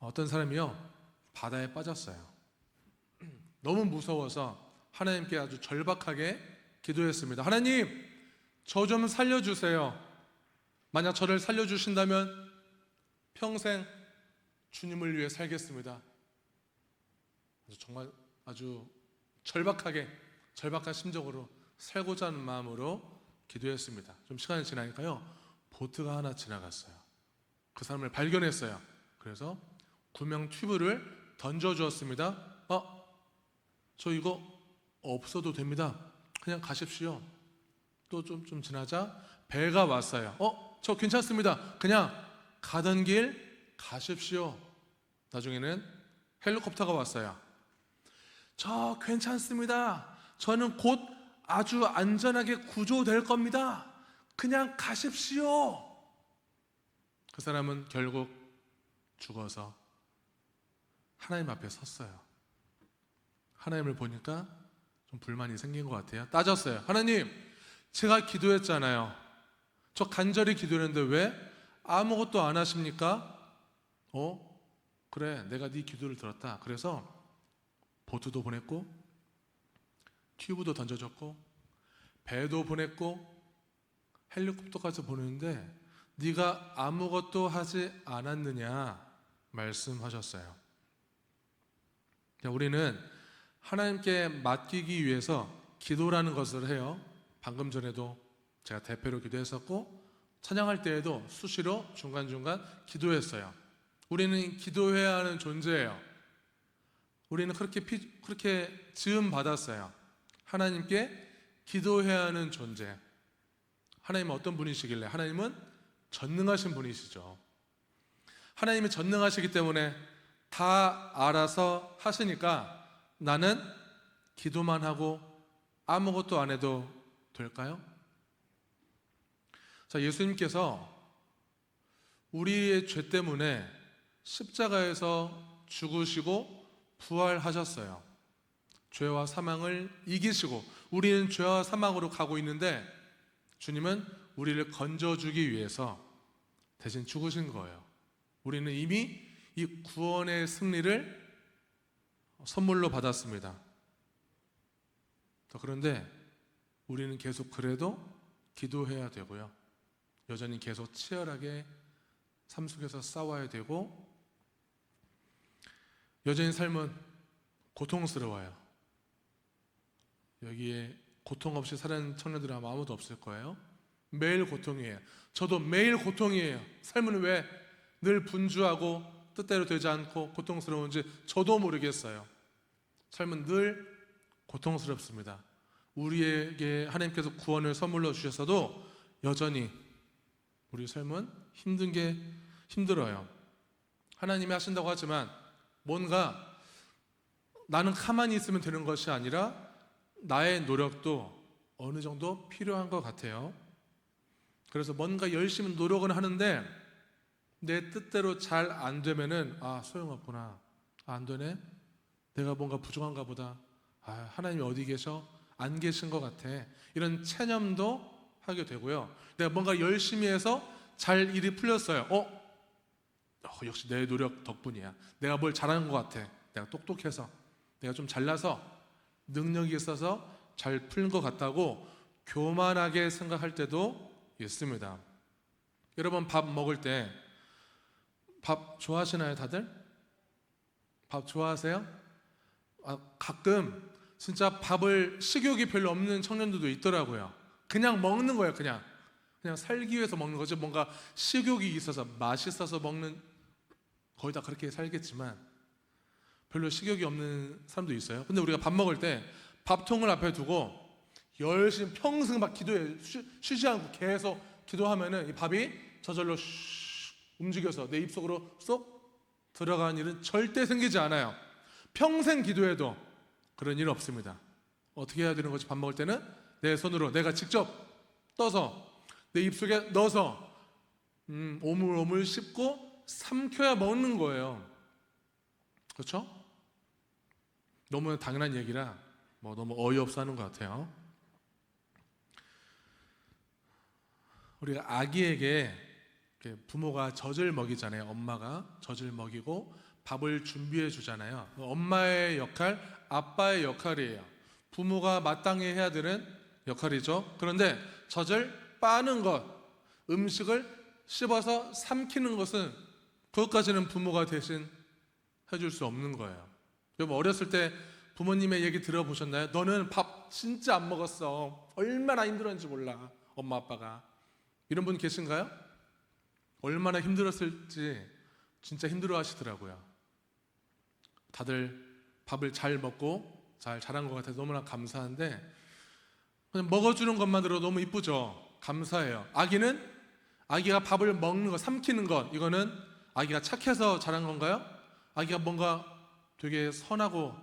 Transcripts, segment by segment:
어떤 사람이요, 바다에 빠졌어요. 너무 무서워서 하나님께 아주 절박하게 기도했습니다. 하나님, 저 좀 살려주세요. 만약 저를 살려주신다면 평생 주님을 위해 살겠습니다. 정말 아주 절박한 심정으로 살고자 하는 마음으로 기도했습니다. 좀 시간이 지나니까요, 보트가 하나 지나갔어요. 그 사람을 발견했어요. 그래서 구명 튜브를 던져주었습니다. 저 이거 없어도 됩니다. 그냥 가십시오. 또 좀 지나자 배가 왔어요. 저 괜찮습니다. 그냥 가던 길 가십시오. 나중에는 헬리콥터가 왔어요. 저 괜찮습니다. 저는 곧 아주 안전하게 구조될 겁니다. 그냥 가십시오. 그 사람은 결국 죽어서 하나님 앞에 섰어요. 하나님을 보니까 좀 불만이 생긴 것 같아요. 따졌어요. 하나님, 제가 기도했잖아요. 저 간절히 기도했는데 왜 아무것도 안 하십니까? 그래, 내가 네 기도를 들었다. 그래서 보트도 보냈고 튜브도 던져줬고 배도 보냈고 헬리콥터까지 보냈는데 네가 아무것도 하지 않았느냐 말씀하셨어요. 우리는 하나님께 맡기기 위해서 기도라는 것을 해요. 방금 전에도 제가 대표로 기도했었고 찬양할 때에도 수시로 중간중간 기도했어요. 우리는 기도해야 하는 존재예요. 우리는 그렇게 지음 받았어요. 하나님께 기도해야 하는 존재. 하나님은 어떤 분이시길래? 하나님은 전능하신 분이시죠. 하나님이 전능하시기 때문에 다 알아서 하시니까 나는 기도만 하고 아무것도 안 해도 될까요? 자, 예수님께서 우리의 죄 때문에 십자가에서 죽으시고 부활하셨어요. 죄와 사망을 이기시고 우리는 죄와 사망으로 가고 있는데 주님은 우리를 건져주기 위해서 대신 죽으신 거예요. 우리는 이미 이 구원의 승리를 선물로 받았습니다. 그런데 우리는 계속 그래도 기도해야 되고요. 여전히 계속 치열하게 삶 속에서 싸워야 되고 여전히 삶은 고통스러워요. 여기에 고통 없이 사는 청년들은 아마 아무도 없을 거예요. 매일 고통이에요. 저도 매일 고통이에요. 삶은 왜 늘 분주하고 뜻대로 되지 않고 고통스러운지 저도 모르겠어요. 삶은 늘 고통스럽습니다. 우리에게 하나님께서 구원을 선물로 주셨어도 여전히 우리 삶은 힘든 게 힘들어요. 하나님이 하신다고 하지만 뭔가 나는 가만히 있으면 되는 것이 아니라 나의 노력도 어느 정도 필요한 것 같아요. 그래서 뭔가 열심히 노력은 하는데 내 뜻대로 잘 안 되면은 소용없구나. 안 되네. 내가 뭔가 부족한가 보다. 하나님이 어디 계셔? 안 계신 것 같아. 이런 체념도 하게 되고요. 내가 뭔가 열심히 해서 잘 일이 풀렸어요. 역시 내 노력 덕분이야. 내가 뭘 잘하는 것 같아. 내가 똑똑해서, 내가 좀 잘나서, 능력이 있어서 잘 풀린 것 같다고 교만하게 생각할 때도 있습니다. 여러분, 밥 먹을 때 밥 좋아하시나요, 다들? 밥 좋아하세요? 가끔 진짜 밥을 식욕이 별로 없는 청년들도 있더라고요. 그냥 먹는 거예요. 그냥 살기 위해서 먹는 거죠. 뭔가 식욕이 있어서 맛있어서 먹는, 거의 다 그렇게 살겠지만 별로 식욕이 없는 사람도 있어요. 근데 우리가 밥 먹을 때 밥통을 앞에 두고 열심히 평생 막 기도해, 쉬지 않고 계속 기도하면은 이 밥이 저절로 움직여서 내 입속으로 쏙 들어가는 일은 절대 생기지 않아요. 평생 기도해도 그런 일 없습니다. 어떻게 해야 되는 거지? 밥 먹을 때는 내 손으로 내가 직접 떠서 내 입속에 넣어서 오물오물 씹고 삼켜야 먹는 거예요. 그렇죠? 너무 당연한 얘기라 너무 어이없어 하는 것 같아요. 우리가 아기에게 이렇게 부모가 젖을 먹이잖아요. 엄마가 젖을 먹이고 밥을 준비해 주잖아요. 엄마의 역할, 아빠의 역할이에요. 부모가 마땅히 해야 되는 역할이죠. 그런데 젖을 빠는 것, 음식을 씹어서 삼키는 것은 그것까지는 부모가 대신 해줄 수 없는 거예요. 여러분 어렸을 때 부모님의 얘기 들어보셨나요? 너는 밥 진짜 안 먹었어. 얼마나 힘들었는지 몰라. 엄마 아빠가. 이런 분 계신가요? 얼마나 힘들었을지 진짜 힘들어 하시더라고요. 다들 밥을 잘 먹고 잘 자란 것 같아서 너무나 감사한데 그냥 먹어주는 것만으로 너무 이쁘죠. 감사해요. 아기가 밥을 먹는 것, 삼키는 것, 이거는 아기가 착해서 자란 건가요? 아기가 뭔가 되게 선하고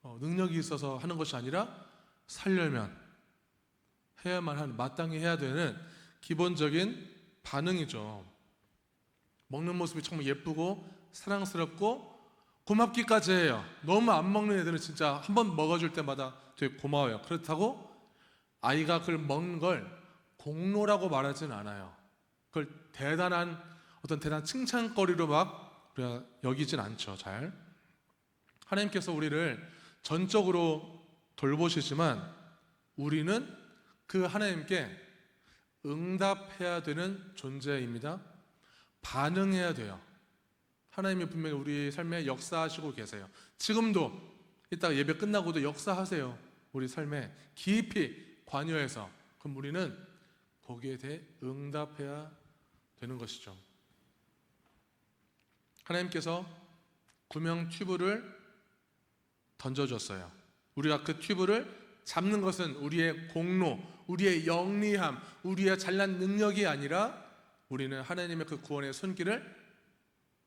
능력이 있어서 하는 것이 아니라 살려면 해야만 하는, 마땅히 해야 되는 기본적인 반응이죠. 먹는 모습이 정말 예쁘고 사랑스럽고 고맙기까지 해요. 너무 안 먹는 애들은 진짜 한 번 먹어줄 때마다 되게 고마워요. 그렇다고 아이가 그걸 먹는 걸 공로라고 말하진 않아요. 그걸 어떤 대단한 칭찬거리로 막 우리가 여기진 않죠. 잘. 하나님께서 우리를 전적으로 돌보시지만 우리는 그 하나님께 응답해야 되는 존재입니다. 반응해야 돼요. 하나님이 분명히 우리 삶에 역사하시고 계세요. 지금도 이따가 예배 끝나고도 역사하세요. 우리 삶에 깊이 관여해서. 그럼 우리는 거기에 대해 응답해야 되는 것이죠. 하나님께서 구명 튜브를 던져줬어요. 우리가 그 튜브를 잡는 것은 우리의 공로, 우리의 영리함, 우리의 잘난 능력이 아니라 우리는 하나님의 그 구원의 손길을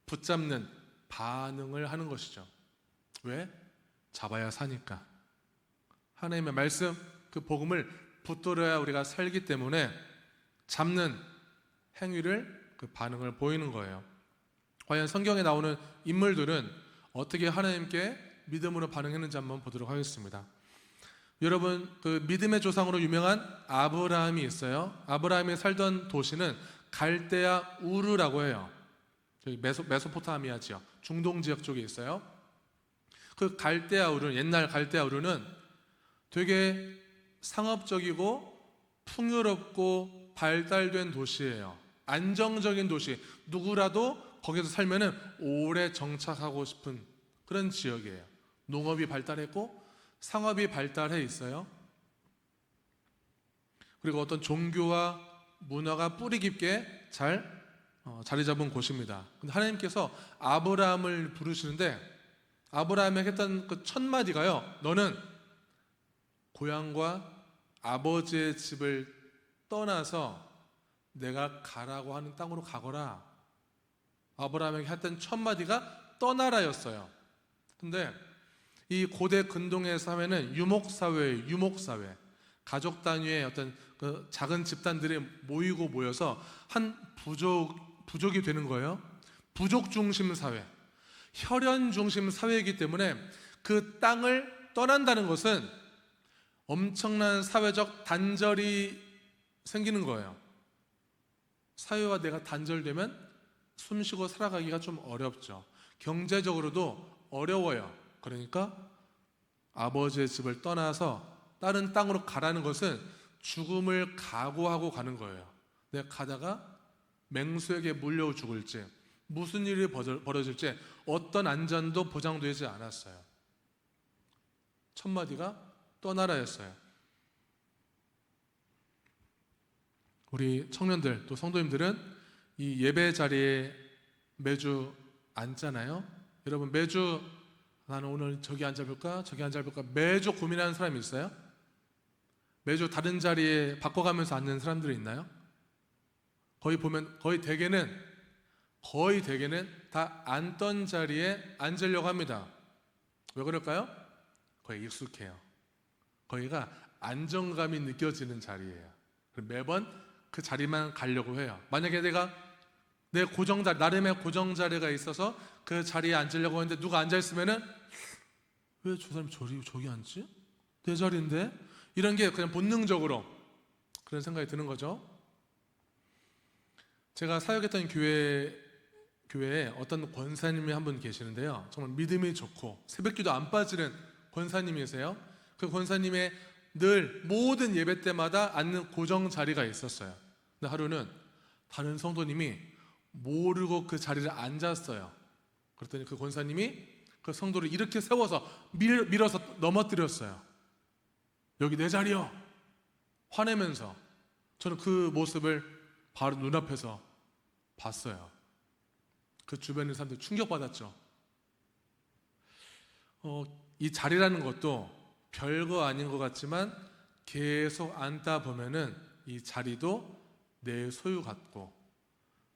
붙잡는 반응을 하는 것이죠. 왜? 잡아야 사니까. 하나님의 말씀, 그 복음을 붙들어야 우리가 살기 때문에 잡는 행위를, 그 반응을 보이는 거예요. 과연 성경에 나오는 인물들은 어떻게 하나님께 믿음으로 반응했는지 한번 보도록 하겠습니다. 여러분, 그 믿음의 조상으로 유명한 아브라함이 있어요. 아브라함이 살던 도시는 갈대아 우르라고 해요. 여기 메소포타미아 지역, 중동 지역 쪽에 있어요. 그 갈대아 우르, 옛날 갈대아 우르는 되게 상업적이고 풍요롭고 발달된 도시예요. 안정적인 도시, 누구라도 거기서 살면은 오래 정착하고 싶은 그런 지역이에요. 농업이 발달했고 상업이 발달해 있어요. 그리고 어떤 종교와 문화가 뿌리 깊게 잘 자리 잡은 곳입니다. 근데 하나님께서 아브라함을 부르시는데 아브라함에게 했던 그 첫 마디가요, 너는 고향과 아버지의 집을 떠나서 내가 가라고 하는 땅으로 가거라. 아브라함에게 했던 첫 마디가 떠나라였어요. 근데 이 고대 근동의 사회는 유목사회예요. 유목사회. 가족 단위의 어떤 그 작은 집단들이 모여서 한 부족이 되는 거예요. 부족 중심 사회, 혈연 중심 사회이기 때문에 그 땅을 떠난다는 것은 엄청난 사회적 단절이 생기는 거예요. 사회와 내가 단절되면 숨쉬고 살아가기가 좀 어렵죠. 경제적으로도 어려워요. 그러니까 아버지의 집을 떠나서 다른 땅으로 가라는 것은 죽음을 각오하고 가는 거예요. 내가 가다가 맹수에게 물려 죽을지, 무슨 일이 벌어질지 어떤 안전도 보장되지 않았어요. 첫 마디가 떠나라였어요. 우리 청년들 또 성도님들은 이 예배 자리에 매주 앉잖아요. 여러분 매주 나는 오늘 저기 앉아볼까 저기 앉아볼까 매주 고민하는 사람이 있어요? 매주 다른 자리에 바꿔가면서 앉는 사람들이 있나요? 거의 대개는 다 앉던 자리에 앉으려고 합니다. 왜 그럴까요? 거의 익숙해요. 거기가 안정감이 느껴지는 자리예요. 매번 그 자리만 가려고 해요. 만약에 내가 내 고정자리, 나름의 고정자리가 있어서 그 자리에 앉으려고 하는데 누가 앉아있으면은 왜 저 사람이 저기 앉지? 내 자리인데? 이런 게 그냥 본능적으로 그런 생각이 드는 거죠. 제가 사역했던 교회에 어떤 권사님이 한 분 계시는데요, 정말 믿음이 좋고 새벽기도 안 빠지는 권사님이세요. 그 권사님의 늘 모든 예배 때마다 앉는 고정 자리가 있었어요. 근데 하루는 다른 성도님이 모르고 그 자리를 앉았어요. 그랬더니 그 권사님이 그 성도를 이렇게 세워서 밀어서 넘어뜨렸어요. 여기 내 자리요, 화내면서. 저는 그 모습을 바로 눈앞에서 봤어요. 그 주변에 있는 사람들 충격받았죠. 이 자리라는 것도 별거 아닌 것 같지만 계속 앉다 보면은 이 자리도 내 소유 같고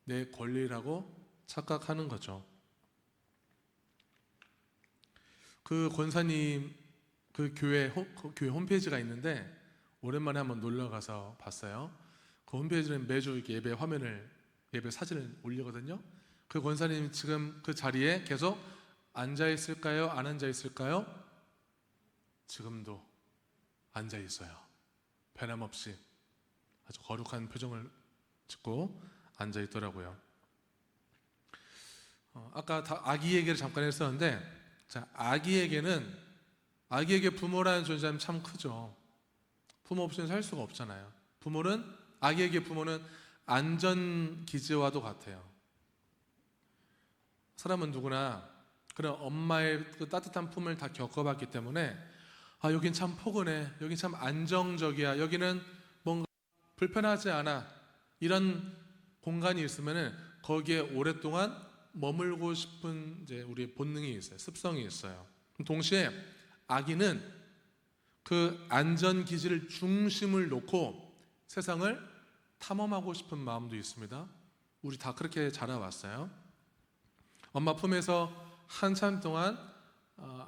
내 권리라고 착각하는 거죠. 그 권사님 그 교회 홈페이지가 있는데 오랜만에 한번 놀러 가서 봤어요. 그 홈페이지는 매주 이렇게 예배 사진을 올리거든요. 그 권사님 지금 그 자리에 계속 앉아 있을까요? 안 앉아 있을까요? 지금도 앉아 있어요. 변함없이 아주 거룩한 표정을 짓고 앉아 있더라고요. 아까 아기 얘기를 잠깐 했었는데, 자, 아기에게 부모라는 존재는 참 크죠. 부모 없이는 살 수가 없잖아요. 아기에게 부모는 안전기지와도 같아요. 사람은 누구나 그런 엄마의 그 따뜻한 품을 다 겪어봤기 때문에 여긴 참 포근해, 여긴 참 안정적이야, 여기는 뭔가 불편하지 않아, 이런 공간이 있으면은 거기에 오랫동안 머물고 싶은 이제 우리의 본능이 있어요. 습성이 있어요. 동시에 아기는 그 안전기지를 중심을 놓고 세상을 탐험하고 싶은 마음도 있습니다. 우리 다 그렇게 자라왔어요. 엄마 품에서 한참 동안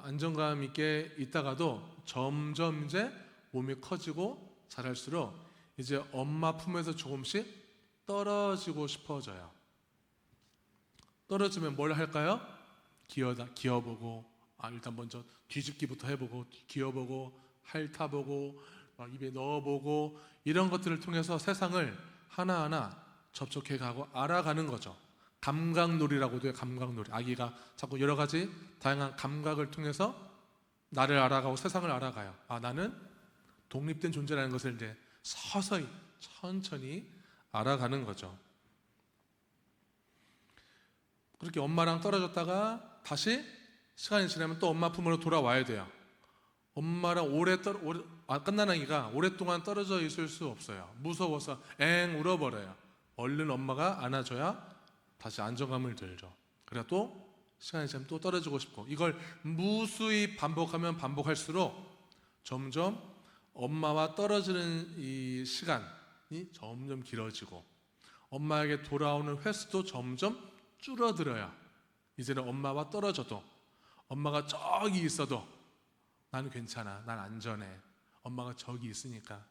안정감 있게 있다가도 점점 이제 몸이 커지고 자랄수록 이제 엄마 품에서 조금씩 떨어지고 싶어져요. 떨어지면 뭘 할까요? 기어보고, 일단 먼저 뒤집기부터 해보고, 기어보고, 핥아보고, 막 입에 넣어보고, 이런 것들을 통해서 세상을 하나하나 접촉해 가고 알아가는 거죠. 감각놀이라고도 해요. 감각놀이. 아기가 자꾸 여러 가지 다양한 감각을 통해서 나를 알아가고 세상을 알아가요. 나는 독립된 존재라는 것을 이제 서서히 천천히 알아가는 거죠. 그렇게 엄마랑 떨어졌다가 다시 시간이 지나면 또 엄마 품으로 돌아와야 돼요. 엄마랑 끝난 아기가 오랫동안 떨어져 있을 수 없어요. 무서워서 엥 울어버려요. 얼른 엄마가 안아줘야 다시 안정감을 들죠. 그래야 또 시간이 지나면 또 떨어지고 싶고, 이걸 무수히 반복하면 반복할수록 점점 엄마와 떨어지는 이 시간이 점점 길어지고 엄마에게 돌아오는 횟수도 점점 줄어들어요. 이제는 엄마와 떨어져도, 엄마가 저기 있어도 나는 괜찮아, 난 안전해, 엄마가 저기 있으니까.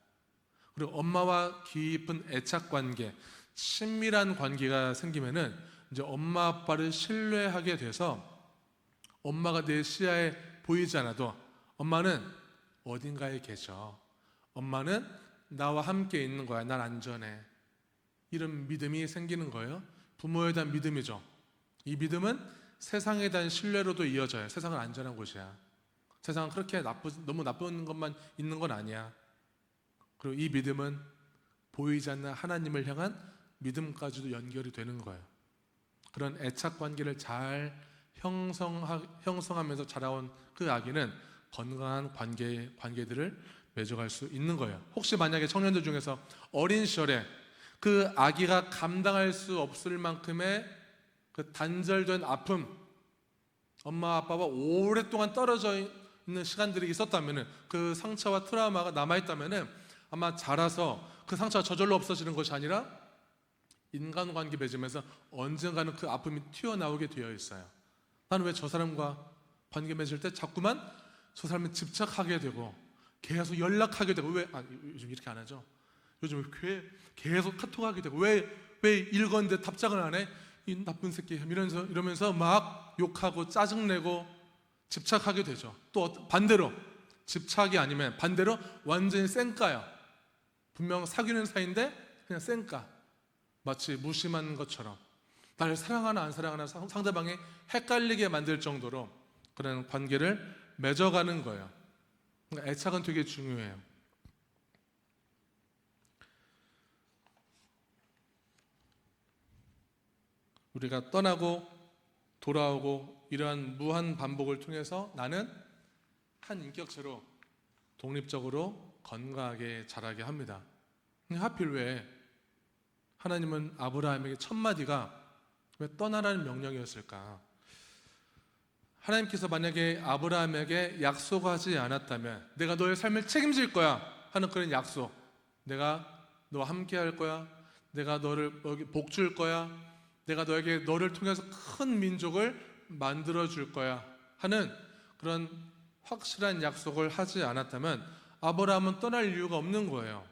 그리고 엄마와 깊은 애착관계, 친밀한 관계가 생기면은 이제 엄마 아빠를 신뢰하게 돼서 엄마가 내 시야에 보이지 않아도 엄마는 어딘가에 계셔, 엄마는 나와 함께 있는 거야, 난 안전해, 이런 믿음이 생기는 거예요. 부모에 대한 믿음이죠. 이 믿음은 세상에 대한 신뢰로도 이어져요. 세상은 안전한 곳이야, 세상은 그렇게 너무 나쁜 것만 있는 건 아니야. 그리고 이 믿음은 보이지 않는 하나님을 향한 믿음까지도 연결이 되는 거예요. 그런 애착관계를 잘 형성하면서 자라온 그 아기는 건강한 관계들을 맺어갈 수 있는 거예요. 혹시 만약에 청년들 중에서 어린 시절에 그 아기가 감당할 수 없을 만큼의 그 단절된 아픔, 엄마 아빠와 오랫동안 떨어져 있는 시간들이 있었다면, 그 상처와 트라우마가 남아있다면 아마 자라서 그 상처가 저절로 없어지는 것이 아니라 인간관계 맺으면서 언젠가는 그 아픔이 튀어나오게 되어 있어요. 나는 왜 저 사람과 관계 맺을 때 자꾸만 저 사람에 집착하게 되고 계속 연락하게 되고, 요즘 이렇게 안 하죠. 요즘 계속 카톡하게 되고, 왜 읽었는데 답장을 안 해? 이 나쁜 새끼, 이러면서 막 욕하고 짜증내고 집착하게 되죠. 또 반대로 집착이 아니면 반대로 완전히 쌩까요. 분명 사귀는 사이인데 그냥 쌩까. 마치 무심한 것처럼 나를 사랑하나 안 사랑하나 상대방이 헷갈리게 만들 정도로 그런 관계를 맺어가는 거예요. 그러니까 애착은 되게 중요해요. 우리가 떠나고 돌아오고 이러한 무한 반복을 통해서 나는 한 인격체로 독립적으로 건강하게 자라게 합니다. 근데 하필 왜 하나님은 아브라함에게 첫 마디가 왜 떠나라는 명령이었을까? 하나님께서 만약에 아브라함에게 약속하지 않았다면 내가 너의 삶을 책임질 거야 하는 그런 약속, 내가 너와 함께 할 거야, 내가 너를 복 줄 거야, 내가 너를 통해서 큰 민족을 만들어 줄 거야 하는 그런 확실한 약속을 하지 않았다면 아브라함은 떠날 이유가 없는 거예요.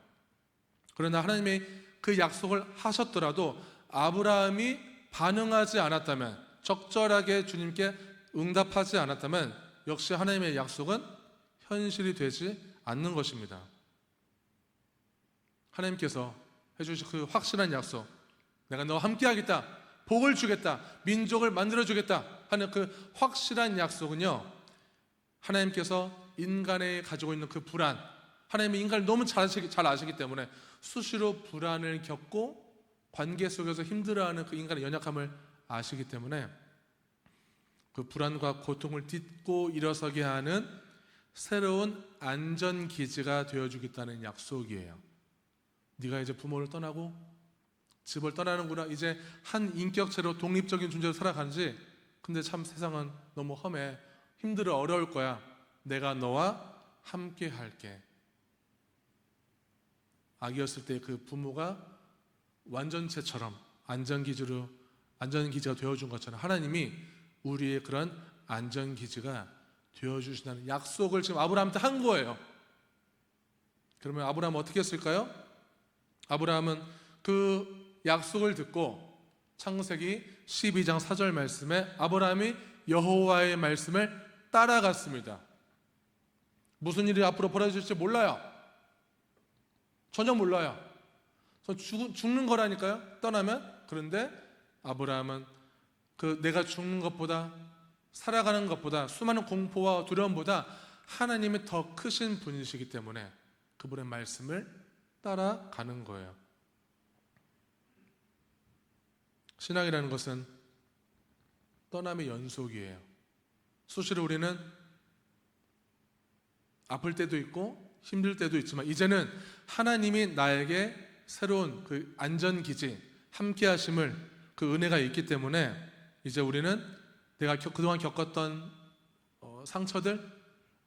그러나 하나님이 그 약속을 하셨더라도 아브라함이 반응하지 않았다면, 적절하게 주님께 응답하지 않았다면 역시 하나님의 약속은 현실이 되지 않는 것입니다. 하나님께서 해주신 그 확실한 약속, 내가 너와 함께 하겠다, 복을 주겠다, 민족을 만들어주겠다 하는 그 확실한 약속은요, 하나님께서 인간에 가지고 있는 그 불안, 하나님이 인간을 너무 잘 아시기 때문에 수시로 불안을 겪고 관계 속에서 힘들어하는 그 인간의 연약함을 아시기 때문에 그 불안과 고통을 딛고 일어서게 하는 새로운 안전기지가 되어주겠다는 약속이에요. 네가 이제 부모를 떠나고 집을 떠나는구나, 이제 한 인격체로 독립적인 존재로 살아가는지, 근데 참 세상은 너무 험해, 힘들어, 어려울 거야, 내가 너와 함께 할게. 아기였을 때 그 부모가 완전체처럼 안전기지가 되어준 것처럼 하나님이 우리의 그런 안전기지가 되어주신다는 약속을 지금 아브라함한테 한 거예요. 그러면 아브라함은 어떻게 했을까요? 아브라함은 그 약속을 듣고 창세기 12장 4절 말씀에 아브라함이 여호와의 말씀을 따라갔습니다. 무슨 일이 앞으로 벌어질지 몰라요. 전혀 몰라요. 죽는 거라니까요, 떠나면. 그런데 아브라함은 그 내가 죽는 것보다, 살아가는 것보다, 수많은 공포와 두려움보다 하나님이 더 크신 분이시기 때문에 그분의 말씀을 따라가는 거예요. 신앙이라는 것은 떠남의 연속이에요. 수시로 우리는 아플 때도 있고 힘들 때도 있지만 이제는 하나님이 나에게 새로운 그 안전기지, 함께하심을, 그 은혜가 있기 때문에 이제 우리는 내가 그동안 겪었던 상처들,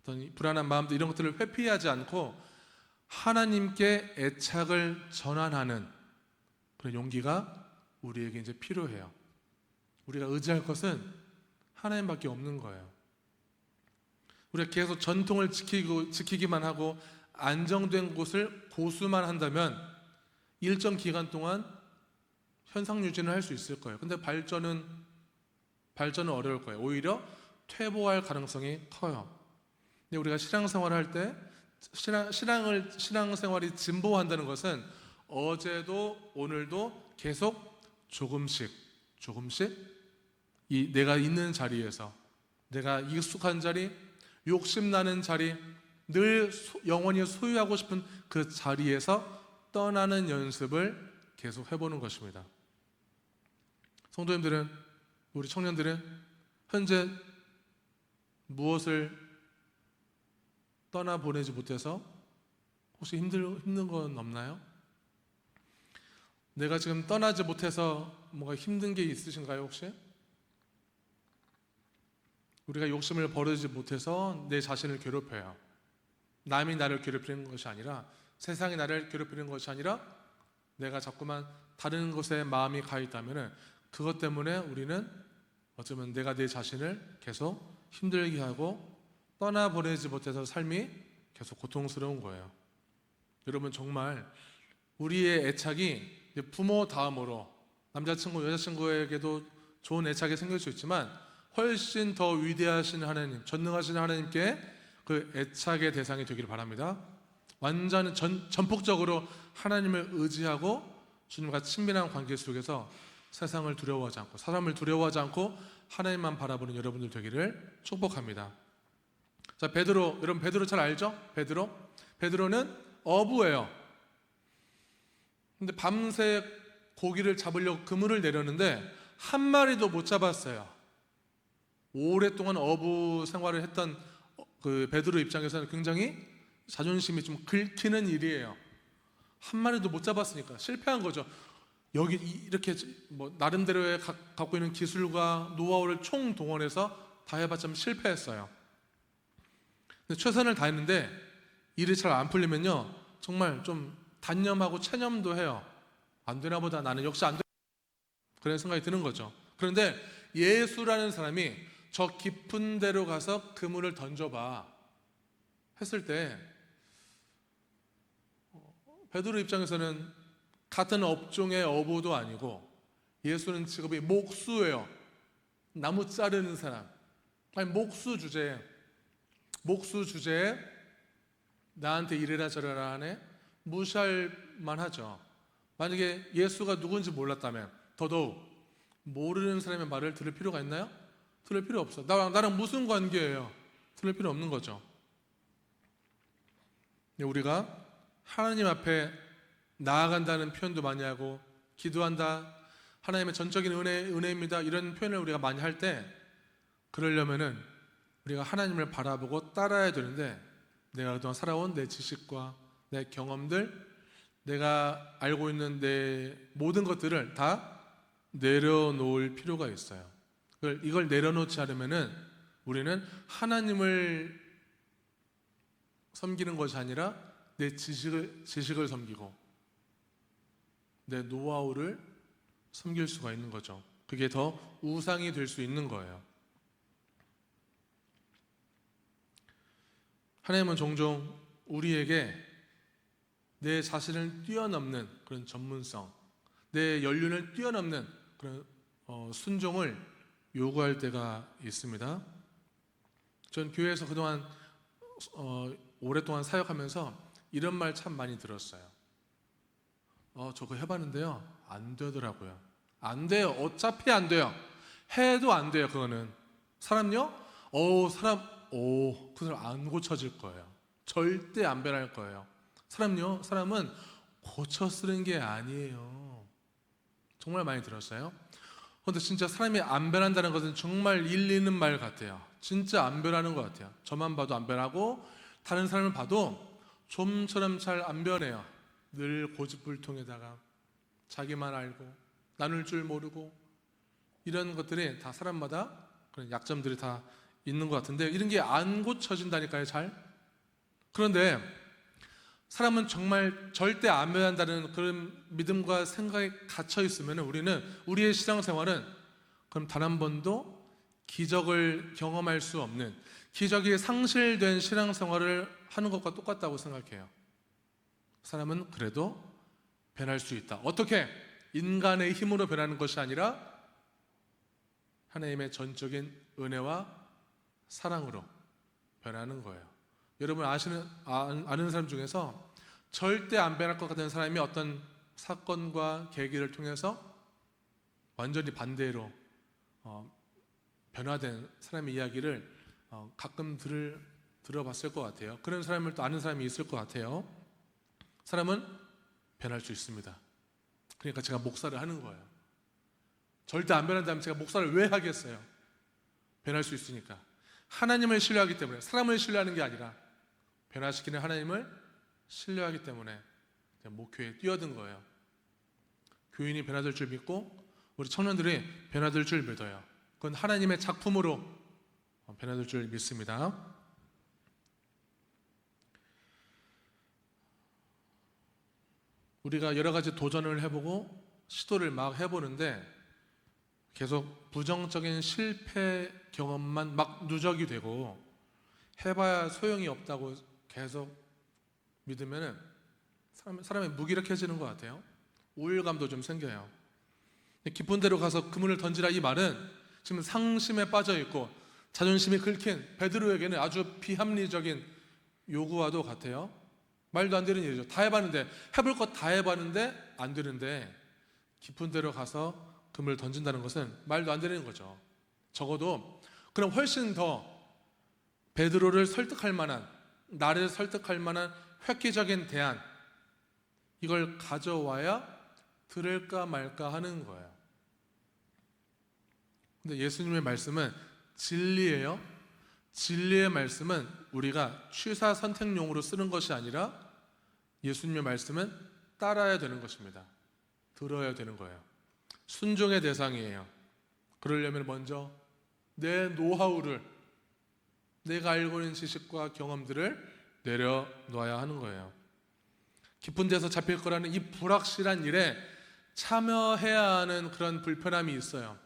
어떤 불안한 마음들, 이런 것들을 회피하지 않고 하나님께 애착을 전환하는 그런 용기가 우리에게 이제 필요해요. 우리가 의지할 것은 하나님밖에 없는 거예요. 우리가 계속 전통을 지키기만 하고 안정된 곳을 고수만 한다면 일정 기간 동안 현상 유지는 할 수 있을 거예요. 근데 발전은 어려울 거예요. 오히려 퇴보할 가능성이 커요. 근데 우리가 신앙생활을 할 때 신앙생활이 진보한다는 것은 어제도 오늘도 계속 조금씩 이 내가 있는 자리에서, 내가 익숙한 자리, 욕심나는 자리, 늘 영원히 소유하고 싶은 그 자리에서 떠나는 연습을 계속 해보는 것입니다. 성도님들은, 우리 청년들은 현재 무엇을 떠나보내지 못해서 혹시 힘든 건 없나요? 내가 지금 떠나지 못해서 뭔가 힘든 게 있으신가요, 혹시? 우리가 욕심을 버리지 못해서 내 자신을 괴롭혀요. 남이 나를 괴롭히는 것이 아니라, 세상이 나를 괴롭히는 것이 아니라 내가 자꾸만 다른 것에 마음이 가 있다면 그것 때문에 우리는 어쩌면 내가 내 자신을 계속 힘들게 하고 떠나보내지 못해서 삶이 계속 고통스러운 거예요. 여러분, 정말 우리의 애착이 부모 다음으로 남자친구, 여자친구에게도 좋은 애착이 생길 수 있지만 훨씬 더 위대하신 하나님, 전능하신 하나님께 그 애착의 대상이 되기를 바랍니다. 완전 전폭적으로 하나님을 의지하고 주님과 친밀한 관계 속에서 세상을 두려워하지 않고 사람을 두려워하지 않고 하나님만 바라보는 여러분들 되기를 축복합니다. 자, 베드로, 여러분 베드로 잘 알죠? 베드로는 어부예요. 근데 밤새 고기를 잡으려고 그물을 내렸는데 한 마리도 못 잡았어요. 오랫동안 어부 생활을 했던 그 베드로 입장에서는 굉장히 자존심이 좀 긁히는 일이에요. 한 마리도 못 잡았으니까 실패한 거죠. 여기 이렇게 뭐 나름대로의 갖고 있는 기술과 노하우를 총동원해서 다 해봤자 실패했어요. 근데 최선을 다했는데 일이 잘 안 풀리면요 정말 좀 단념하고 체념도 해요. 안 되나 보다, 나는 역시 안 돼, 그런 생각이 드는 거죠. 그런데 예수라는 사람이 저 깊은 데로 가서 그물을 던져봐 했을 때 베드로 입장에서는 같은 업종의 어부도 아니고 예수는 직업이 목수예요. 나무 자르는 사람. 아니 목수 주제에 나한테 이래라 저래라 하네, 무시할 만하죠. 만약에 예수가 누군지 몰랐다면 더더욱 모르는 사람의 말을 들을 필요가 있나요? 들을 필요 없어. 나랑 무슨 관계예요? 들을 필요 없는 거죠. 우리가 하나님 앞에 나아간다는 표현도 많이 하고 기도한다, 하나님의 전적인 은혜입니다, 이런 표현을 우리가 많이 할 때 그러려면은 우리가 하나님을 바라보고 따라야 되는데 내가 그동안 살아온 내 지식과 내 경험들, 내가 알고 있는 내 모든 것들을 다 내려놓을 필요가 있어요. 이걸 내려놓지 않으면은 우리는 하나님을 섬기는 것이 아니라 내 지식을 섬기고 내 노하우를 섬길 수가 있는 거죠. 그게 더 우상이 될 수 있는 거예요. 하나님은 종종 우리에게 내 자신을 뛰어넘는 그런 전문성, 내 연륜을 뛰어넘는 그런 순종을 요구할 때가 있습니다. 전 교회에서 그동안 오랫동안 사역하면서 이런 말 참 많이 들었어요. 저거 해봤는데요 안 되더라고요. 안 돼요. 어차피 안 돼요. 해도 안 돼요. 그거는 사람요? 그 사람 안 고쳐질 거예요. 절대 안 변할 거예요. 사람은 고쳐 쓰는 게 아니에요. 정말 많이 들었어요. 그런데 진짜 사람이 안 변한다는 것은 정말 일리 있는 말 같아요. 진짜 안 변하는 것 같아요. 저만 봐도 안 변하고 다른 사람을 봐도 좀처럼 잘 안 변해요. 늘 고집불통에다가 자기만 알고 나눌 줄 모르고, 이런 것들이 다 사람마다 그런 약점들이 다 있는 것 같은데 이런 게 안 고쳐진다니까요, 잘. 그런데 사람은 정말 절대 안 변한다는 그런 믿음과 생각에 갇혀 있으면 우리의 신앙생활은 그럼 단 한 번도 기적을 경험할 수 없는, 기적이 상실된 신앙생활을 하는 것과 똑같다고 생각해요. 사람은 그래도 변할 수 있다. 어떻게? 인간의 힘으로 변하는 것이 아니라 하나님의 전적인 은혜와 사랑으로 변하는 거예요. 여러분 아는 사람 중에서 절대 안 변할 것 같은 사람이 어떤 사건과 계기를 통해서 완전히 반대로 변화된 사람의 이야기를 가끔 들어봤을 것 같아요. 그런 사람을 또 아는 사람이 있을 것 같아요. 사람은 변할 수 있습니다. 그러니까 제가 목사를 하는 거예요. 절대 안 변한다면 제가 목사를 왜 하겠어요? 변할 수 있으니까. 하나님을 신뢰하기 때문에, 사람을 신뢰하는 게 아니라 변화시키는 하나님을 신뢰하기 때문에 목회에 뛰어든 거예요. 교인이 변화될 줄 믿고 우리 청년들이 변화될 줄 믿어요. 그건 하나님의 작품으로 변화될 줄 믿습니다. 우리가 여러 가지 도전을 해보고 시도를 막 해보는데 계속 부정적인 실패 경험만 막 누적이 되고 해봐야 소용이 없다고 계속 믿으면 사람이 무기력해지는 것 같아요. 우울감도 좀 생겨요. 깊은 데로 가서 그물을 던지라, 이 말은 지금 상심에 빠져 있고 자존심이 긁힌 베드로에게는 아주 비합리적인 요구와도 같아요. 말도 안 되는 일이죠. 다 해봤는데, 해볼 것 다 해봤는데 안 되는데 깊은 데로 가서 그물을 던진다는 것은 말도 안 되는 거죠. 적어도 그럼 훨씬 더 베드로를 설득할 만한, 나를 설득할 만한 획기적인 대안, 이걸 가져와야 들을까 말까 하는 거예요. 근데 예수님의 말씀은 진리예요. 진리의 말씀은 우리가 취사 선택용으로 쓰는 것이 아니라 예수님의 말씀은 따라야 되는 것입니다. 들어야 되는 거예요. 순종의 대상이에요. 그러려면 먼저 내 노하우를, 내가 알고 있는 지식과 경험들을 내려놓아야 하는 거예요. 깊은 데서 잡힐 거라는 이 불확실한 일에 참여해야 하는 그런 불편함이 있어요.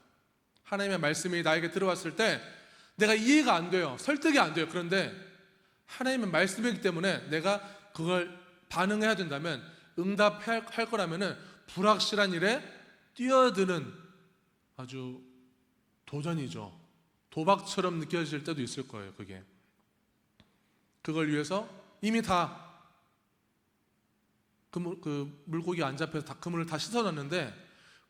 하나님의 말씀이 나에게 들어왔을 때 내가 이해가 안 돼요. 설득이 안 돼요. 그런데 하나님의 말씀이기 때문에 내가 그걸 반응해야 된다면, 응답할 거라면은 불확실한 일에 뛰어드는 아주 도전이죠. 도박처럼 느껴질 때도 있을 거예요. 그걸 위해서 이미 다 물고기 안 잡혀서 다 그물을 다 씻어놨는데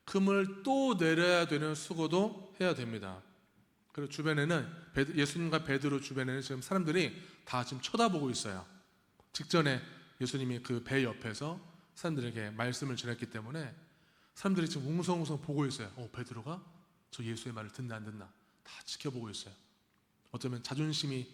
그물을 또 내려야 되는 수고도 해야 됩니다. 그리고 주변에는 예수님과 베드로 주변에는 지금 사람들이 다 지금 쳐다보고 있어요. 직전에 예수님이 그 배 옆에서 사람들에게 말씀을 전했기 때문에 사람들이 지금 웅성웅성 보고 있어요. 베드로가 저 예수의 말을 듣나 안 듣나 다 지켜보고 있어요. 어쩌면 자존심이,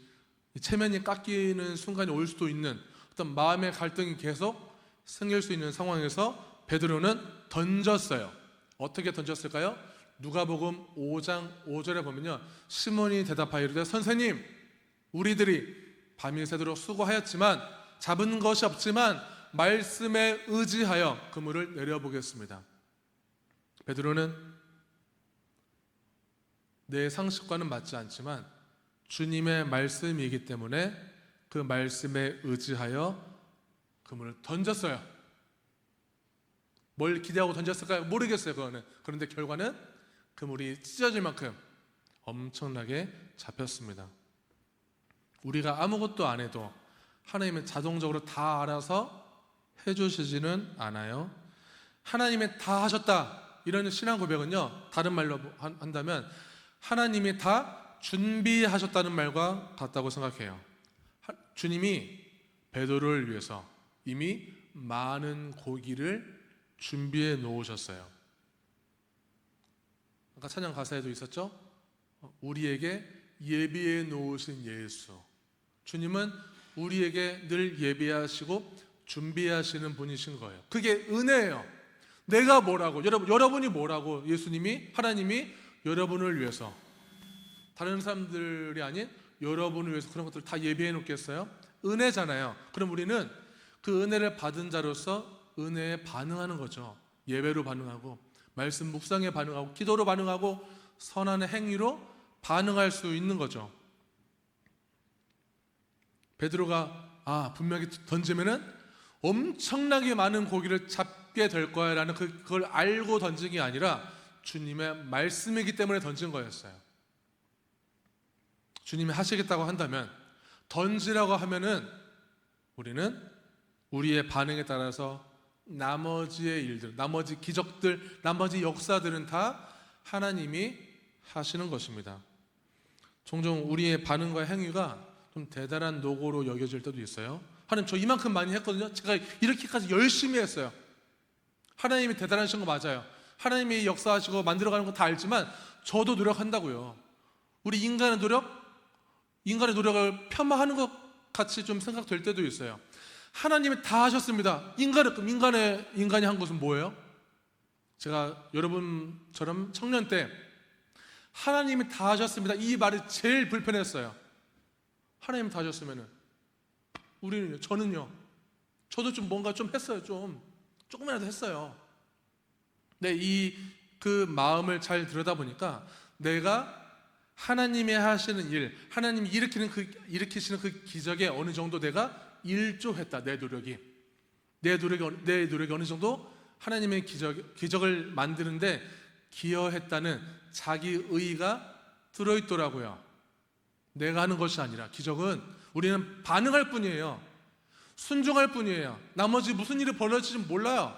체면이 깎이는 순간이 올 수도 있는 어떤 마음의 갈등이 계속 생길 수 있는 상황에서 베드로는 던졌어요. 어떻게 던졌을까요? 누가복음 5장 5절에 보면요, 시몬이 대답하여 이르되 선생님, 우리들이 밤이 새도록 수고하였지만 잡은 것이 없지만 말씀에 의지하여 그물을 내려보겠습니다. 베드로는 내 상식과는 맞지 않지만 주님의 말씀이기 때문에 그 말씀에 의지하여 그물을 던졌어요. 뭘 기대하고 던졌을까요? 모르겠어요. 그런데 결과는 그물이 찢어질 만큼 엄청나게 잡혔습니다. 우리가 아무것도 안 해도 하나님은 자동적으로 다 알아서 해주시지는 않아요. 하나님이 다 하셨다, 이런 신앙 고백은요, 다른 말로 한다면 하나님이 다 준비하셨다는 말과 같다고 생각해요. 주님이 베드로를 위해서 이미 많은 고기를 준비해 놓으셨어요. 아까 찬양 가사에도 있었죠? 우리에게 예비해 놓으신 예수. 주님은 우리에게 늘 예비하시고 준비하시는 분이신 거예요. 그게 은혜예요. 내가 뭐라고, 여러분이 뭐라고 하나님이 여러분을 위해서, 다른 사람들이 아닌 여러분을 위해서 그런 것들을 다 예비해 놓겠어요? 은혜잖아요. 그럼 우리는 그 은혜를 받은 자로서 은혜에 반응하는 거죠. 예배로 반응하고, 말씀 묵상에 반응하고, 기도로 반응하고, 선한 행위로 반응할 수 있는 거죠. 베드로가 분명히 던지면은 엄청나게 많은 고기를 잡게 될 거야 라는 그걸 알고 던진 게 아니라 주님의 말씀이기 때문에 던진 거였어요. 주님이 하시겠다고 한다면, 던지라고 하면은 우리는 우리의 반응에 따라서 나머지의 일들, 나머지 기적들, 나머지 역사들은 다 하나님이 하시는 것입니다. 종종 우리의 반응과 행위가 좀 대단한 노고로 여겨질 때도 있어요. 하나님, 저 이만큼 많이 했거든요. 제가 이렇게까지 열심히 했어요. 하나님이 대단하신 거 맞아요. 하나님이 역사하시고 만들어가는 거 다 알지만 저도 노력한다고요. 우리 인간의 노력을 폄하하는 것 같이 좀 생각될 때도 있어요. 하나님이 다 하셨습니다. 인간이 한 것은 뭐예요? 제가 여러분처럼 청년 때 하나님이 다 하셨습니다, 이 말이 제일 불편했어요. 하나님이 다 하셨으면은 저는요, 저도 좀 뭔가 좀 했어요. 조금이라도 했어요. 네, 그 마음을 잘 들여다보니까 내가 하나님이 하시는 일, 하나님이 일으키시는 그 기적에 어느 정도 내가 일조했다. 내 노력이 어느 정도 하나님의 기적을 만드는데 기여했다는 자기 의의가 들어있더라고요. 내가 하는 것이 아니라, 기적은 우리는 반응할 뿐이에요. 순종할 뿐이에요. 나머지 무슨 일이 벌어질지 몰라요.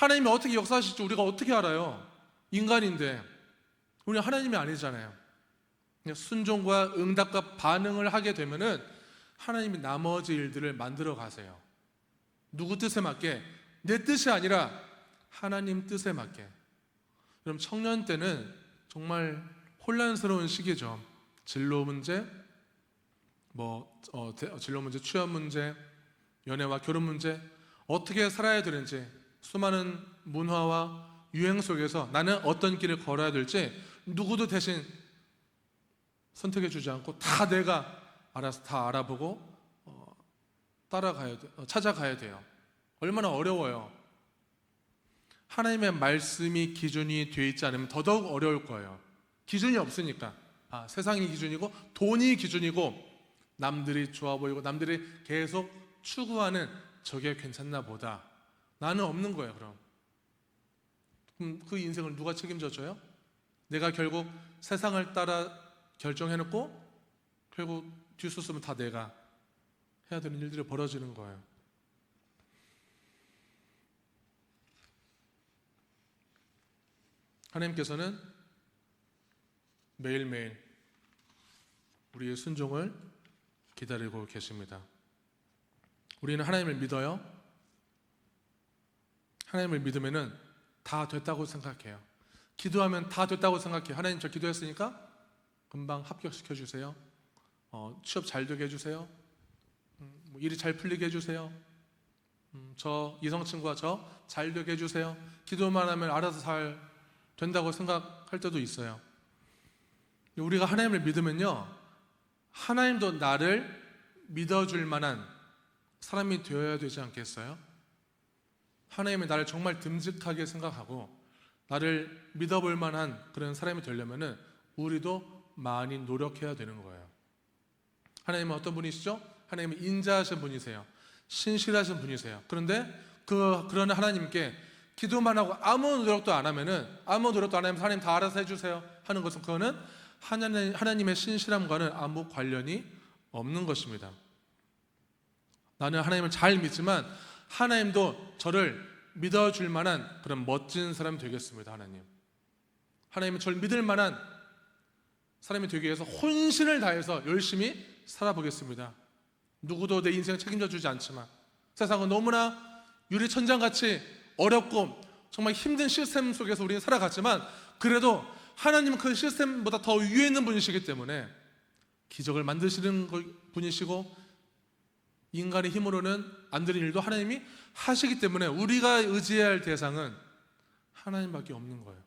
하나님이 어떻게 역사하실지 우리가 어떻게 알아요? 인간인데 우리는 하나님이 아니잖아요. 그냥 순종과 응답과 반응을 하게 되면은 하나님이 나머지 일들을 만들어 가세요. 누구 뜻에 맞게? 내 뜻이 아니라 하나님 뜻에 맞게. 그럼 청년 때는 정말 혼란스러운 시기죠. 진로 문제, 진로 문제, 취업 문제, 연애와 결혼 문제, 어떻게 살아야 되는지, 수많은 문화와 유행 속에서 나는 어떤 길을 걸어야 될지 누구도 대신 선택해 주지 않고 다 내가 알아서 다 알아보고 찾아가야 돼요. 얼마나 어려워요. 하나님의 말씀이 기준이 되어 있지 않으면 더더욱 어려울 거예요. 기준이 없으니까. 세상이 기준이고 돈이 기준이고 남들이 좋아 보이고 남들이 계속 추구하는 저게 괜찮나 보다. 나는 없는 거예요. 그럼 그 인생을 누가 책임져 줘요? 내가 결국 세상을 따라 결정해놓고 결국 뒷수습은 다 내가 해야 되는 일들이 벌어지는 거예요. 하나님께서는 매일매일 우리의 순종을 기다리고 계십니다. 우리는 하나님을 믿어요. 하나님을 믿으면은 다 됐다고 생각해요. 기도하면 다 됐다고 생각해요. 하나님 저 기도했으니까 금방 합격시켜 주세요. 취업 잘 되게 해주세요. 일이 잘 풀리게 해주세요. 저 이성친구가 저 잘 되게 해주세요. 기도만 하면 알아서 잘 된다고 생각할 때도 있어요. 우리가 하나님을 믿으면요, 하나님도 나를 믿어줄 만한 사람이 되어야 되지 않겠어요? 하나님이 나를 정말 듬직하게 생각하고 나를 믿어볼 만한 그런 사람이 되려면은 우리도 많이 노력해야 되는 거예요. 하나님은 어떤 분이시죠? 하나님은 인자하신 분이세요. 신실하신 분이세요. 그런데 그런 하나님께 기도만 하고 아무 노력도 안 하면은 하나님 다 알아서 해주세요 하는 것은 그거는 하나님의 신실함과는 아무 관련이 없는 것입니다. 나는 하나님을 잘 믿지만 하나님도 저를 믿어줄 만한 그런 멋진 사람이 되겠습니다. 하나님은 저를 믿을 만한 사람이 되기 위해서 혼신을 다해서 열심히 살아보겠습니다. 누구도 내 인생 책임져 주지 않지만 세상은 너무나 유리천장같이 어렵고 정말 힘든 시스템 속에서 우리는 살아갔지만 그래도 하나님은 그 시스템보다 더 위에 있는 분이시기 때문에 기적을 만드시는 분이시고 인간의 힘으로는 안 되는 일도 하나님이 하시기 때문에 우리가 의지해야 할 대상은 하나님밖에 없는 거예요.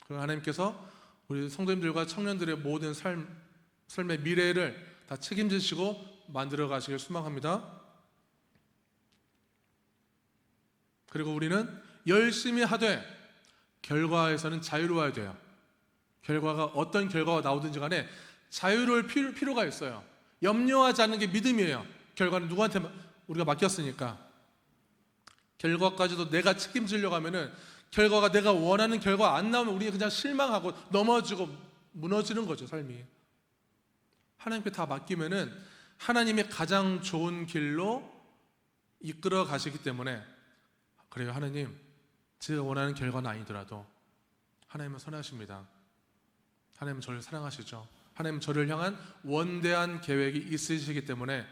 그 하나님께서 우리 성도님들과 청년들의 모든 삶의 미래를 다 책임지시고 만들어 가시길 소망합니다. 그리고 우리는 열심히 하되 결과에서는 자유로워야 돼요. 결과가 어떤 결과가 나오든지 간에 자유로울 필요가 있어요. 염려하지 않는 게 믿음이에요. 결과는 누구한테 우리가 맡겼으니까. 결과까지도 내가 책임지려고 하면은 결과가 내가 원하는 결과 안 나오면 우리가 그냥 실망하고 넘어지고 무너지는 거죠, 삶이. 하나님께 다 맡기면은 하나님이 가장 좋은 길로 이끌어 가시기 때문에 그래요. 하나님, 제가 원하는 결과는 아니더라도 하나님은 선하십니다. 하나님은 저를 사랑하시죠. 하나님은 저를 향한 원대한 계획이 있으시기 때문에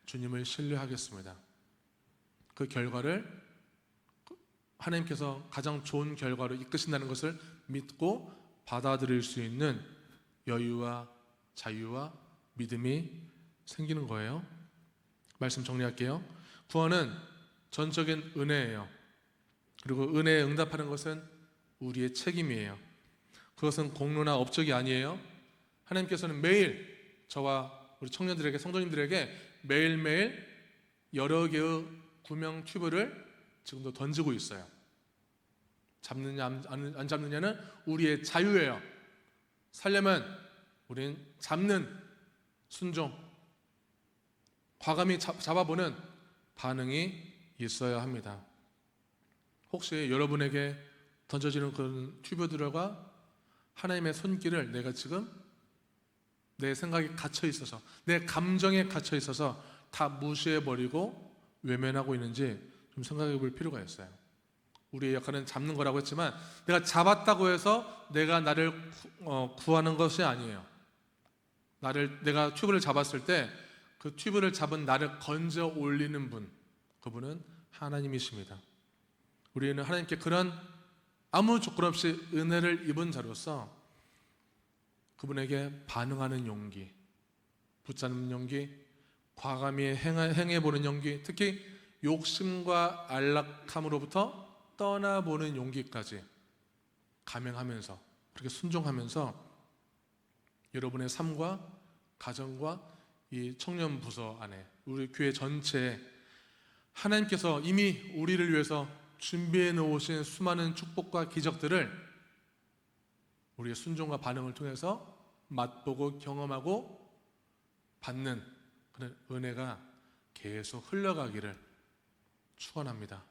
주님을 신뢰하겠습니다. 그 결과를 하나님께서 가장 좋은 결과로 이끄신다는 것을 믿고 받아들일 수 있는 여유와 자유와 믿음이 생기는 거예요. 말씀 정리할게요. 구원은 전적인 은혜예요. 그리고 은혜에 응답하는 것은 우리의 책임이에요. 그것은 공로나 업적이 아니에요. 하나님께서는 매일 저와 우리 청년들에게, 성도님들에게 매일매일 여러 개의 구명 튜브를 지금도 던지고 있어요. 잡느냐 안 잡느냐는 우리의 자유예요. 살려면 우리는 잡는 순종, 과감히 잡아보는 반응이 있어야 합니다. 혹시 여러분에게 던져지는 그런 튜브들과 하나님의 손길을 내가 지금 내 생각에 갇혀 있어서, 내 감정에 갇혀 있어서 다 무시해버리고 외면하고 있는지 좀 생각해 볼 필요가 있어요. 우리의 역할은 잡는 거라고 했지만 내가 잡았다고 해서 내가 나를 구하는 것이 아니에요. 내가 튜브를 잡았을 때 그 튜브를 잡은 나를 건져 올리는 분, 그분은 하나님이십니다. 우리는 하나님께 그런 아무 조건 없이 은혜를 입은 자로서 그분에게 반응하는 용기, 붙잡는 용기, 과감히 행해보는 용기, 특히 욕심과 안락함으로부터 떠나보는 용기까지 감행하면서, 그렇게 순종하면서 여러분의 삶과 가정과 이 청년 부서 안에 우리 교회 전체에 하나님께서 이미 우리를 위해서 준비해 놓으신 수많은 축복과 기적들을 우리의 순종과 반응을 통해서 맛보고 경험하고 받는 그런 은혜가 계속 흘러가기를 축원합니다.